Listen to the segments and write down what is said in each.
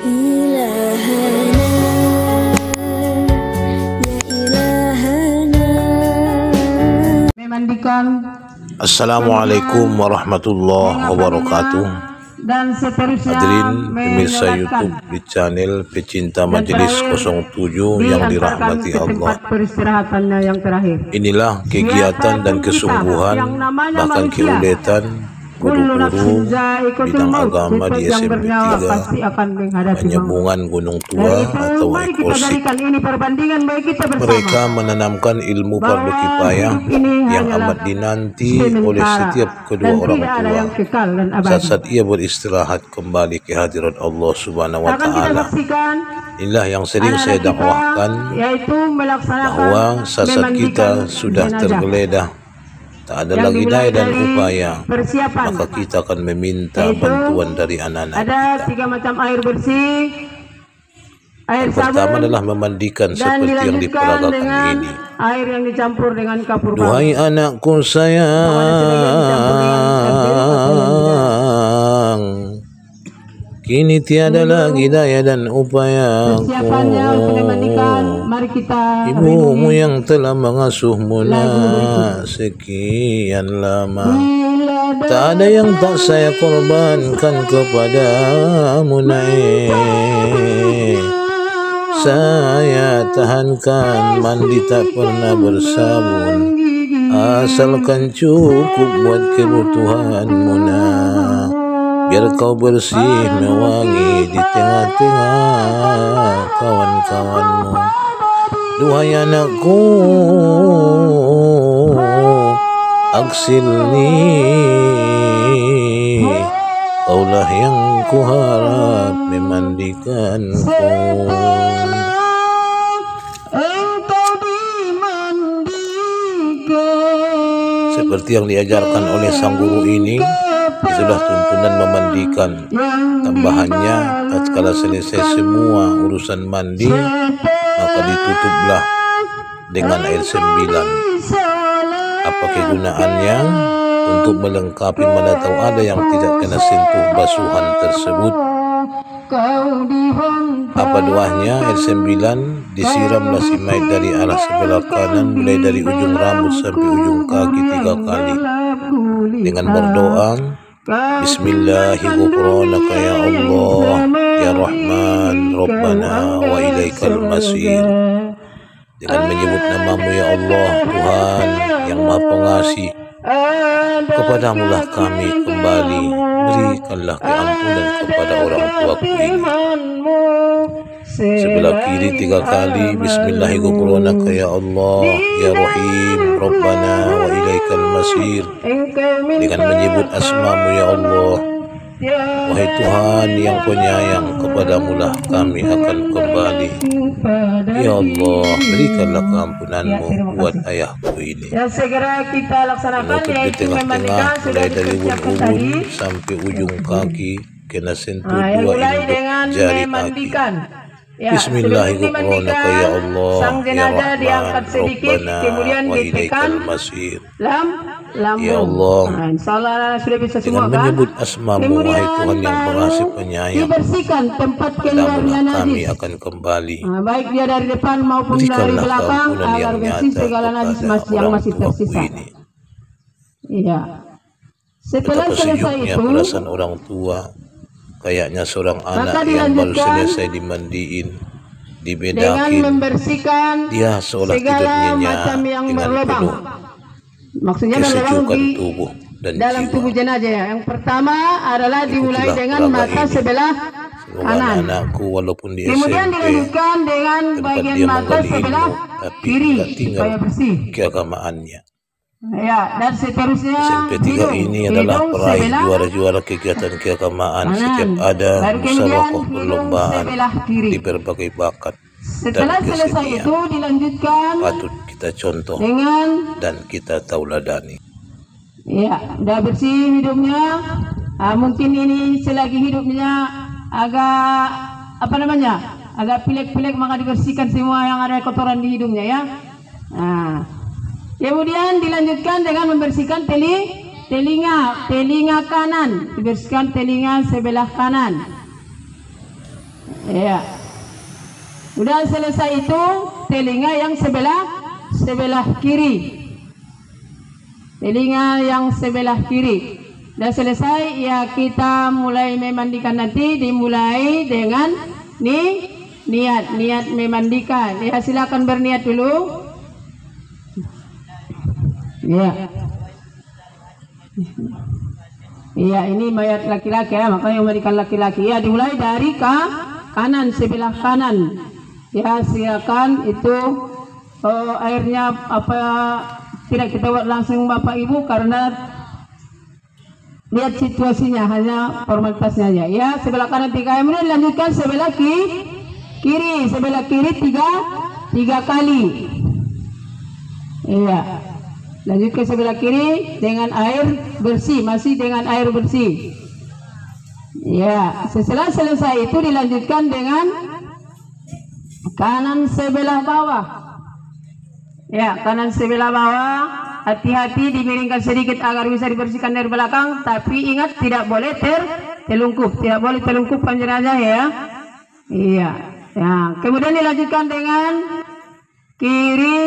ilahana, ya ilahana. Memandikan. Assalamualaikum warahmatullahi wabarakatuh. Dan seterusnya Hadirin pemirsa YouTube di channel Pecinta Majelis 07 yang dirahmati Allah. Peristirahatannya yang terakhir. Inilah kegiatan dan kesungguhan bahkan keuletan guru-guru bidang agama di SMP 3 Penyambungan Gunung Tua atau Ekosik. Mereka menanamkan ilmu fardu kifayah yang amat dinanti oleh setiap kedua orang tua saat ia beristirahat kembali ke hadirat Allah Subhanahu wa Ta'ala. Inilah yang sering saya dakwahkan, bahwa saat kita sudah tergeledah, tak ada lagi daya dan upaya, maka kita akan meminta bantuan dari anak-anak kita. Ada 3 macam air bersih. Air pertama adalah memandikan seperti yang diperagakan ini. Air yang dicampur dengan kapur batu. Duhai anakku sayang, kini tiada lagi daya dan upayaku. Ibumu yang telah mengasuhmu sekian lama, tak ada yang tak saya korbankan kepadamu naik. Saya tahankan mandi tak pernah bersabun, asalkan cukup buat kebutuhanmu nak. Biar kau bersih mewangi di tengah-tengah kawan-kawanmu. Duhai anakku, aksilni, kaulah yang kuharap memandikanku. Seperti yang diajarkan oleh sang guru ini, itulah tuntunan memandikan. Tambahannya, tatkala selesai semua urusan mandi, maka ditutuplah dengan air 9. Apa kegunaannya? Untuk melengkapi mana tahu ada yang tidak kena sentuh basuhan tersebut. Apa doanya? Air 9 disiramlah si mayat dari arah sebelah kanan, mulai dari ujung rambut sampai ujung kaki 3 kali, dengan berdoa, Bismillahirrahmanirrahim, ya Allah, ya Rahman, Rabbana wa ilaikal masir. Dengan menyebut namamu ya Allah, Tuhan yang Maha Pengasih, kepadamulah kami kembali, berikanlah keampunan kepada orang tuaku ini. Sebelah kiri 3 kali, Bismillahirrahmanirrahim, ya Allah, ya Rahim, Rabbana wa ilaikal masir. Dengan menyebut asmamu ya Allah, wahai Tuhan yang penyayang, kepadamulah kami akan kembali. Ya Allah, berikanlah keampunanmu buat ayahku ini. Yang segera kita laksanakan yaitu memandikan mulai dari ubun-ubun sampai ujung kaki, kena sentuh 2 induk jari kaki. Bismillahirrahmanirrahim, ya Allah, ya Rahman, Rabbana wa ilaikal masir. Ya Allah, dengan menyebut asmamu, wahai Tuhan yang pengasih penyayang, kepadamulah kami akan kembali. Baik dia dari depan maupun dari belakang, agar bersih segala najis yang masih tersisa. Iya. Betapa sejuknya perasaan orang tua, kayaknya seorang anak yang baru selesai dimandiin, dibedakin, dia seolah tidur nyenyak dengan penuh kesejukan tubuh dan dalam jiwa. tubuh jenazah. Yang pertama adalah dimulai dengan mata sebelah kanan. Anakku walaupun di Kemudian SMP dilanjutkan dengan bagian mata sebelah kiri supaya bersih keagamaannya. Ya, dan seterusnya SMP 3 ini adalah peraih juara-juara kegiatan keagamaan. Setiap ada musyawarah perlombaan di berbagai bakat dan kesenian, itu dilanjutkan patut kita contoh dan kita tauladani. Ya, udah bersih hidupnya. Mungkin ini selagi hidupnya agak agak pilek-pilek, maka dibersihkan semua yang ada kotoran di hidungnya ya. Kemudian dilanjutkan dengan membersihkan telinga kanan, dibersihkan telinga sebelah kanan. Ya. Udah selesai itu telinga yang sebelah kiri. Telinga yang sebelah kiri. Udah selesai ya, kita mulai memandikan. Nanti dimulai dengan niat memandikan. Ya, silakan berniat dulu. Ya. Iya, ini mayat laki-laki ya, makanya memandikan laki-laki. Ya, dimulai dari kanan, sebelah kanan. Ya, silakan itu airnya tidak kita buat langsung Bapak Ibu karena lihat situasinya, hanya formalitasnya aja. Ya, sebelah kanan 3, kemudian lanjutkan sebelah kiri, sebelah kiri 3 kali. Iya. Lanjut ke sebelah kiri dengan air bersih, masih dengan air bersih. Ya, setelah selesai itu dilanjutkan dengan kanan sebelah bawah. Ya, kanan sebelah bawah. Hati-hati dimiringkan sedikit agar bisa dibersihkan dari belakang. Tapi ingat tidak boleh terlungkup, tidak boleh terlungkup panjenengannya ya. Iya. Ya, kemudian dilanjutkan dengan kiri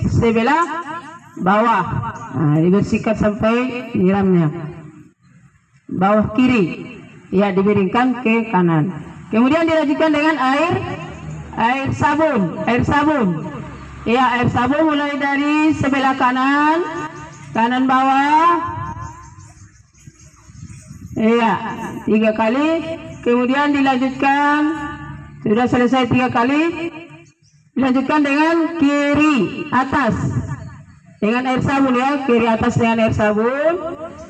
sebelah bawah. Nah, dibersihkan sampai nyiramnya. Bawah kiri. Ya, dimiringkan ke kanan. Kemudian dilanjutkan dengan air sabun. Ya, air sabun mulai dari sebelah kanan bawah. Iya, 3 kali. Kemudian dilanjutkan, sudah selesai 3 kali. Dilanjutkan dengan kiri atas dengan air sabun ya, kiri atas dengan air sabun.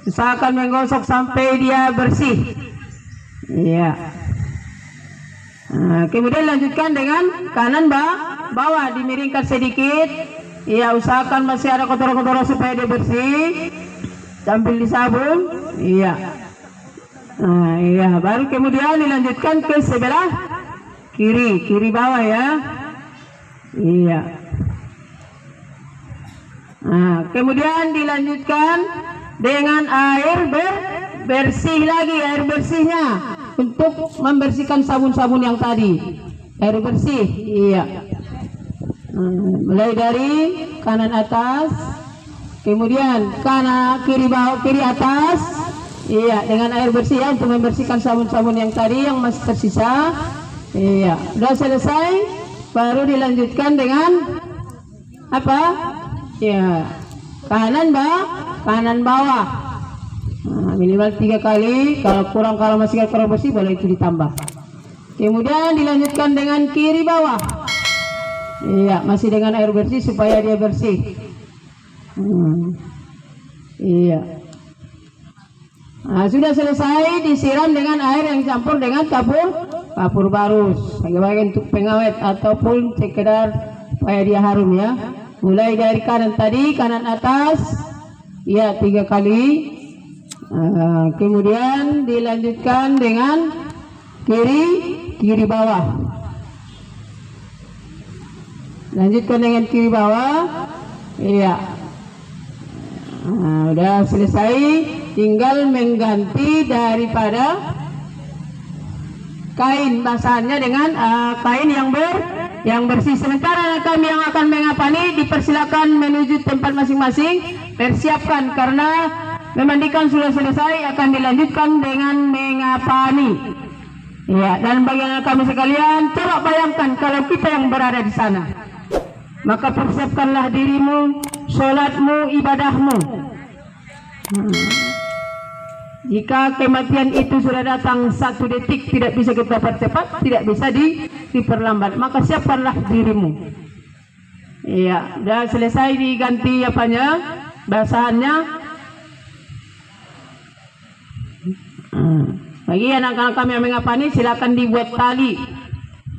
Usahakan menggosok sampai dia bersih. Iya. Nah, kemudian lanjutkan dengan kanan bawah, dimiringkan sedikit. Iya, usahakan masih ada kotoran-kotoran supaya dia bersih. Sambil disabun. Iya. Nah, iya, baru kemudian dilanjutkan ke sebelah kiri bawah ya. Iya. Nah, kemudian dilanjutkan dengan air bersih lagi, air bersihnya untuk membersihkan sabun-sabun yang tadi. Air bersih, iya. Mulai dari kanan atas, kemudian kiri bawah, kiri atas, iya, dengan air bersih ya, untuk membersihkan sabun-sabun yang tadi yang masih tersisa. Iya, sudah selesai, baru dilanjutkan dengan apa? Ya, kanan bawah. Nah, minimal 3 kali. Kalau masih kurang bersih boleh itu ditambah. Kemudian dilanjutkan dengan kiri bawah. Iya, masih dengan air bersih supaya dia bersih. Iya. Nah, sudah selesai, disiram dengan air yang campur dengan kapur barus, baik untuk pengawet ataupun sekedar supaya dia harum ya. Mulai dari kanan tadi, kanan atas, ya 3 kali. Kemudian dilanjutkan dengan kiri bawah. Lanjutkan dengan kiri bawah. Iya. Nah, udah selesai, tinggal mengganti daripada kain basahannya dengan kain yang bersih. Sementara kami yang akan mengapani dipersilakan menuju tempat masing-masing. Persiapkan karena memandikan sudah selesai, akan dilanjutkan dengan mengapani. Ya, dan bagi kami sekalian, coba bayangkan kalau kita yang berada di sana. Maka persiapkanlah dirimu, sholatmu, ibadahmu. Jika kematian itu sudah datang 1 detik, tidak bisa kita percepat, tidak bisa diperlambat, maka siapkanlah dirimu. Iya, sudah selesai diganti basahannya. Bagi anak-anak kami yang mengapani, silakan dibuat tali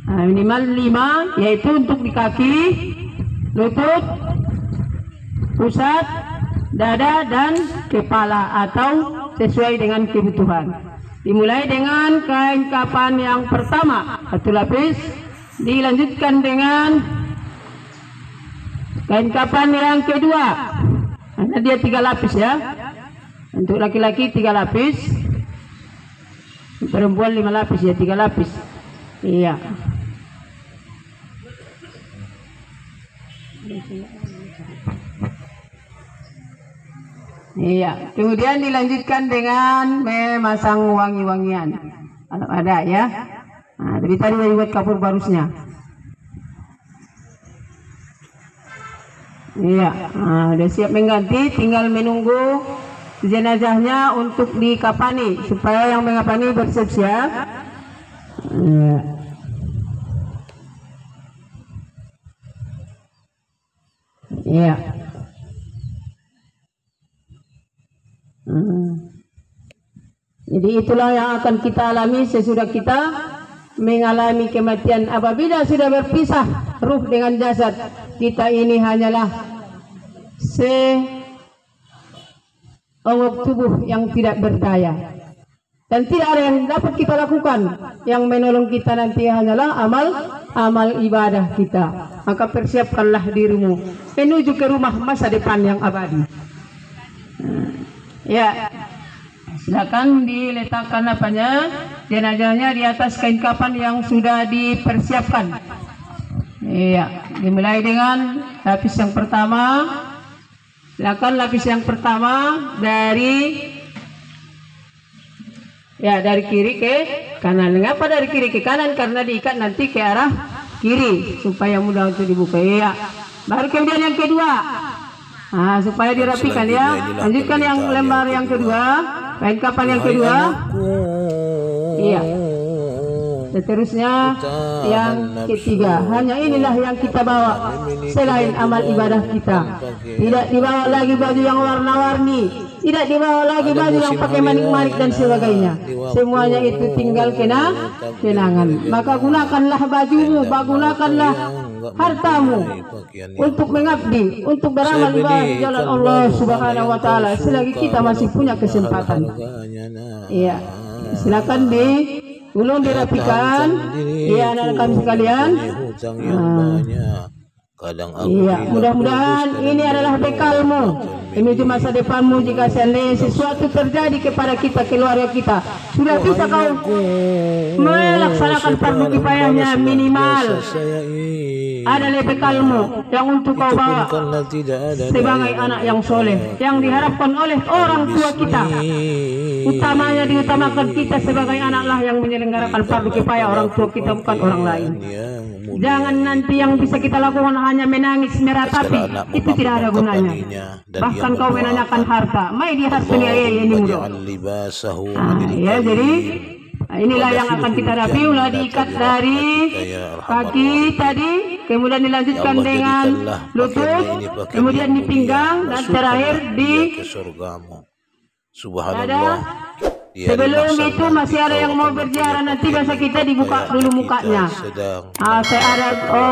minimal 5, yaitu untuk di kaki, lutut, pusat, dada, dan kepala, atau sesuai dengan kebutuhan. Dimulai dengan kain kapan yang pertama 1 lapis, dilanjutkan dengan kain kapan yang kedua, karena dia 3 lapis ya. Untuk laki-laki 3 lapis, perempuan 5 lapis ya, 3 lapis. Iya. Iya. Kemudian dilanjutkan dengan memasang wangi-wangian. Kalau ada ya. Nah, tapi tadi buat kapur barusnya. Iya. Nah, udah siap mengganti, tinggal menunggu jenazahnya untuk dikapani supaya yang mengapani bersiap-siap. Iya. Iya. Jadi itulah yang akan kita alami sesudah kita mengalami kematian. Apabila sudah berpisah ruh dengan jasad, kita ini hanyalah seonggok tubuh yang tidak berdaya. Dan tidak ada yang dapat kita lakukan. Yang menolong kita nanti hanyalah amal ibadah kita. Maka persiapkanlah dirimu menuju ke rumah masa depan yang abadi. Ya, silakan diletakkan apanya, jenazahnya di atas kain kafan yang sudah dipersiapkan. Iya, dimulai dengan lapis yang pertama. Silakan lapis yang pertama dari kiri ke kanan. Mengapa dari kiri ke kanan? Karena diikat nanti ke arah kiri supaya mudah untuk dibuka. Iya. Baru kemudian yang kedua. Nah, supaya dirapikan ya. Lanjutkan yang lembar yang kedua, kain kafan yang kedua. Iya. Seterusnya yang ketiga. Hanya inilah yang kita bawa selain amal ibadah kita. Tidak dibawa lagi baju yang warna-warni, tidak dibawa lagi baju yang pakai manik-manik dan sebagainya. Semuanya itu tinggal kenangan. Maka gunakanlah bajumu, gunakanlah hartamu untuk mengabdi, untuk beramal ibadah di jalan Allah Subhanahu wa taala selagi kita masih punya kesempatan. Iya. Silakan belum dirapikan. Iya, anak kami sekalian. Iya, mudah-mudahan ini adalah bekalmu menuju masa depanmu. Jika seandainya sesuatu terjadi kepada kita, keluarga kita, sudah bisa kau melaksanakan fardu kifayahnya minimal. Adalah bekalmu yang untuk kau bawa sebagai anak yang soleh yang diharapkan oleh orang tua kita. Utamanya diutamakan kita sebagai anaklah yang menyelenggarakan fardu kifayah, orang tua kita bukan orang lain. Jangan nanti yang bisa kita lakukan hanya menangis meratapi, itu tidak ada gunanya. Bahkan kau menanyakan harta, mai di harta ini mudah. Ya, jadi inilah yang akan kita rapi. Ulah diikat dari kaki tadi, kemudian dilanjutkan dengan lutut, kemudian di pinggang, dan terakhir di dada. Sebelum itu masih ada yang mau berziarah, nanti biasa kita dibuka dulu mukanya. Saya ada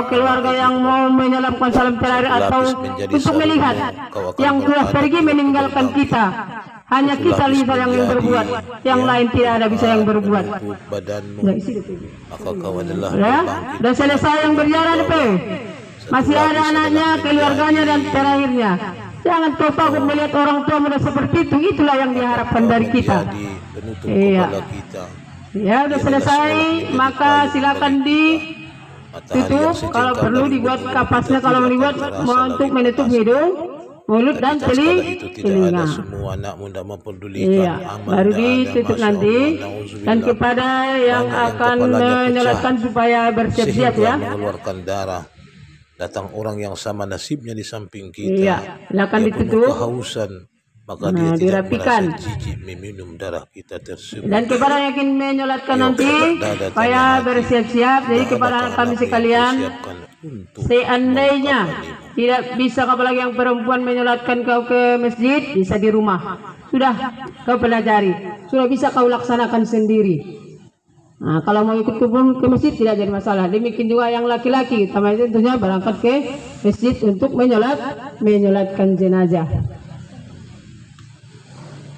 keluarga yang mau menyalamkan salam terakhir atau untuk melihat yang telah pergi meninggalkan kita. Hanya kita lihat yang berbuat, yang lain tidak ada bisa yang berbuat. Ya, dan selesai yang berziarah, masih ada anaknya, keluarganya dan terakhirnya. Jangan kau takut melihat orang tua muda seperti itu. Itulah yang diharapkan dari kita. Iya. Ya, udah selesai, maka silakan ditutup. Kalau perlu dibuat kapasnya, kalau dibuat untuk menutup hidung, mulut dan telinga. Iya, baru ditutup nanti. Dan kepada yang akan menyolatkan supaya bersiap-siap ya. Mengeluarkan darah. Datang orang yang sama nasibnya di samping kita. Iya, silakan ditutup. Kehausan, maka dia tidak merasa jijik meminum darah kita tersebut. Dan kepada yang ingin menyolatkan nanti, supaya bersiap-siap. Jadi kepada kami sekalian, seandainya tidak bisa apalagi yang perempuan menyolatkan kau ke masjid, bisa di rumah. Sudah kau pelajari, sudah bisa kau laksanakan sendiri. Nah, kalau mau ikut ke masjid tidak jadi masalah. Demikian juga yang laki-laki, tentunya berangkat ke masjid untuk menyolatkan jenazah.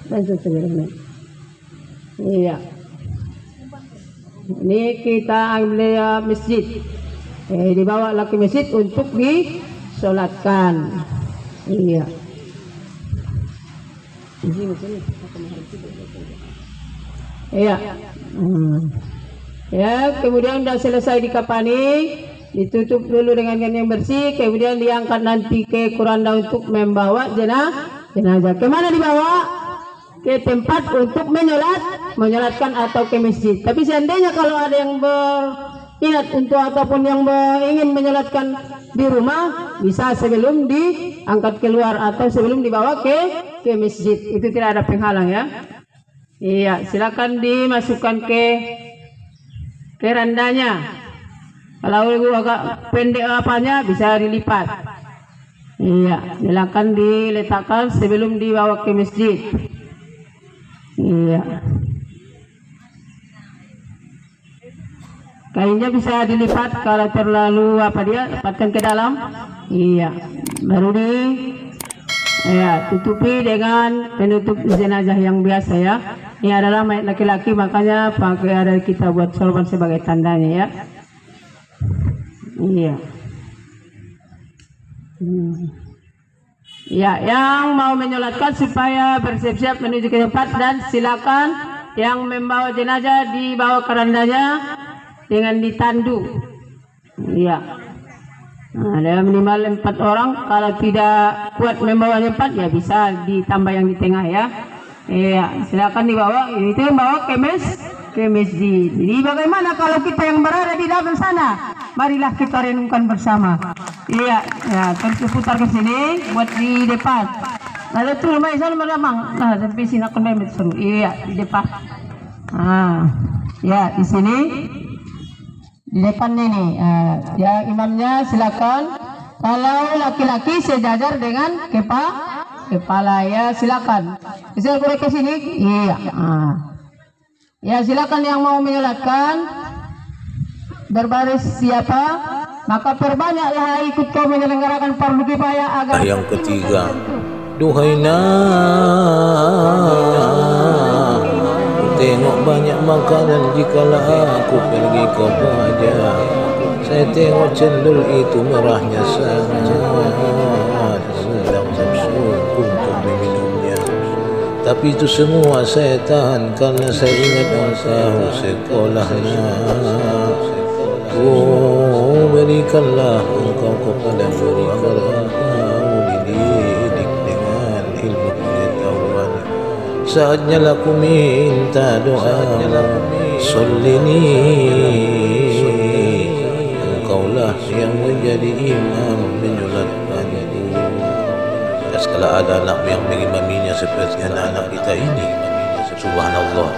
Dan seterusnya. Iya. Ini kita ambil masjid. Dibawa ke masjid untuk disolatkan. Iya. Iya. Ya, kemudian sudah selesai dikapani, ditutup dulu dengan kain yang bersih, kemudian diangkat nanti ke kuranda untuk membawa jenazah. Kemana dibawa? Ke tempat untuk menyolatkan atau ke masjid. Tapi seandainya kalau ada yang berminat untuk ataupun yang ingin menyolatkan di rumah, bisa sebelum diangkat keluar atau sebelum dibawa ke masjid. Itu tidak ada penghalang ya. Iya, silakan dimasukkan ke kerandanya. Kalau agak pendek apanya bisa dilipat. Iya, silakan diletakkan sebelum dibawa ke masjid. Iya. Kainnya bisa dilipat, kalau terlalu lepatkan ke dalam. Iya, baru tutupi dengan penutup jenazah yang biasa ya. Ini adalah mayat laki-laki, makanya pakai ada kita buat sorban sebagai tandanya ya. Iya. Ya, yang mau menyolatkan supaya bersiap-siap menuju ke tempat, dan silakan yang membawa jenazah dibawa kerandanya dengan ditandu. Iya. Nah, ada minimal 4 orang. Kalau tidak kuat membawanya 4, ya bisa ditambah yang di tengah ya. Iya, silakan dibawa. Itu yang bawa ke masjid. Jadi bagaimana kalau kita yang berada di dalam sana? Marilah kita renungkan bersama. Iya, ya, terus putar ke sini buat di depan. Lalu tuh lumayan sana meramang. Nah, sampai sini akan main seru. Iya, di depan. Ah, ya di sini. Di depan ini, ya imamnya silakan. Kalau laki-laki sejajar dengan kepala ya silakan. Bisa boleh ke sini? Iya. Ya silakan yang mau menyolatkan berbaris siapa, maka perbanyaklah ikut kau menyelenggarakan fardu kifayah agar. Yang ketiga, duhai tengok banyak makanan jikalau aku pergi ke pajak. Saya tengok cendol itu merahnya sangat, sedang nafsu untuk meminumnya. Tapi itu semua saya tahan karena saya ingat engkau sekolahnya. Oh, berikanlah engkau kepada guru agar engkau dididik dengan ilmu pengetahuan. Saatnya aku minta doa, solini, engkaulah yang menjadi imam menyolatkanku. Dan sekala ada anak yang mengimaminya seperti anak-anak kita ini, subhanallah,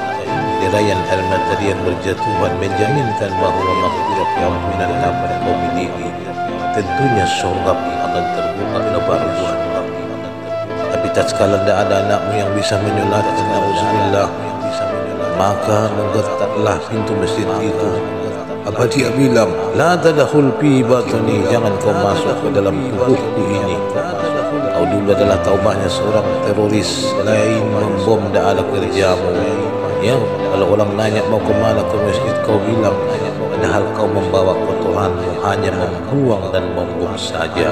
dirayan helmat tadi yang berjatuhan menjaminkan bahawa maghfirah yang minallah pada kaum ini tentunya surga akan terbuka lebar buat. Tapi tak sekala ada anakmu yang bisa menyolatkan, na'udzubillah, maka menggertaklah pintu masjid itu. Apa dia bilang, la tadkhul fi batni, jangan kau masuk ke dalam tubuhku ini. Kau dulu adalah taubahnya seorang teroris lain membom dak ala kerjamu. Ya, kalau orang nanya mau ke mana ke masjid, kau bilang padahal kau membawa kotoranmu hanya membuang dan membom saja.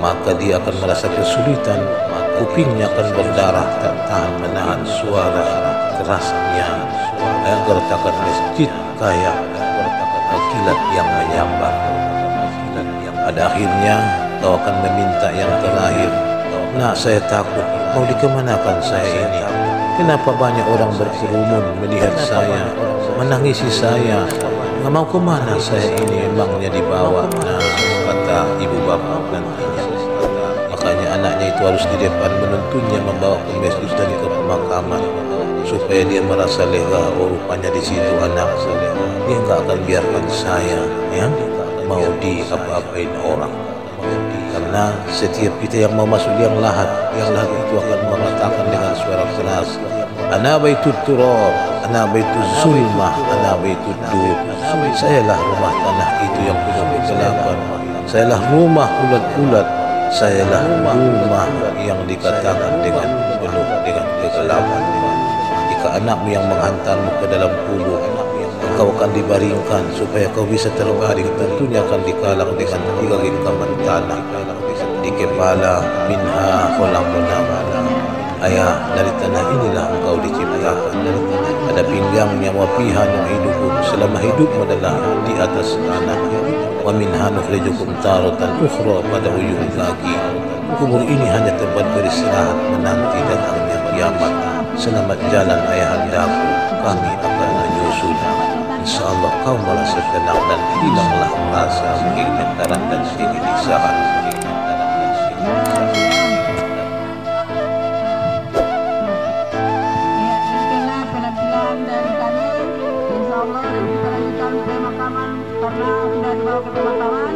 Maka dia akan merasa kesulitan, kupingnya akan berdarah, tak tahan menahan suara kerasnya. Gertakan masjid kayak kilat yang menyambar. Pada akhirnya kau akan meminta yang terakhir. Nah, saya takut mau dikemanakan saya ini. Kenapa banyak orang berkerumun melihat saya, menangisi saya? Nggak mau kemana saya ini, emangnya dibawa? Nah, kata ibu bapak nantinya. Makanya anaknya itu harus di depan menuntunnya membawa ke masjid dan ke pemakaman supaya dia merasa lega. Oh, rupanya di situ anak saya. Dia nggak akan biarkan saya ya mau diapa-apain orang. Karena setiap kita yang mau masuk yang lahat itu akan mengatakan dengan suara keras, ana baitut turab, ana baituz zulmah, ana baitud dur. Sayalah rumah tanah itu yang penuh kegelapan. Sayalah rumah ulat-ulat. Sayalah rumah yang dikatakan dengan penuh dengan kegelapan. Jika anakmu yang menghantarmu ke dalam kubur, engkau akan dibaringkan supaya kau bisa terbaring. Tentunya akan dikalang dengan 3 genggaman tanah. Di kepala, minha khalaqna. Ayah, dari tanah inilah engkau diciptakan. pada pinggangnya wafiha nu'idukum, selama hidup adalah di atas tanah, wa minha nukhrijukum taratan ukhra, pada ujung kaki. Kubur ini hanya tempat beristirahat menanti datangnya kiamat. Selamat jalan ayahandaku, kami akan menyusul. Insyaallah kau merasa tenang dan hilanglah rasa kegetaran dan kegelisahan. Itulah penampilan dari kami. Insya Allah kita lanjutkan pemakaman karena sudah dibawa ke pemakaman.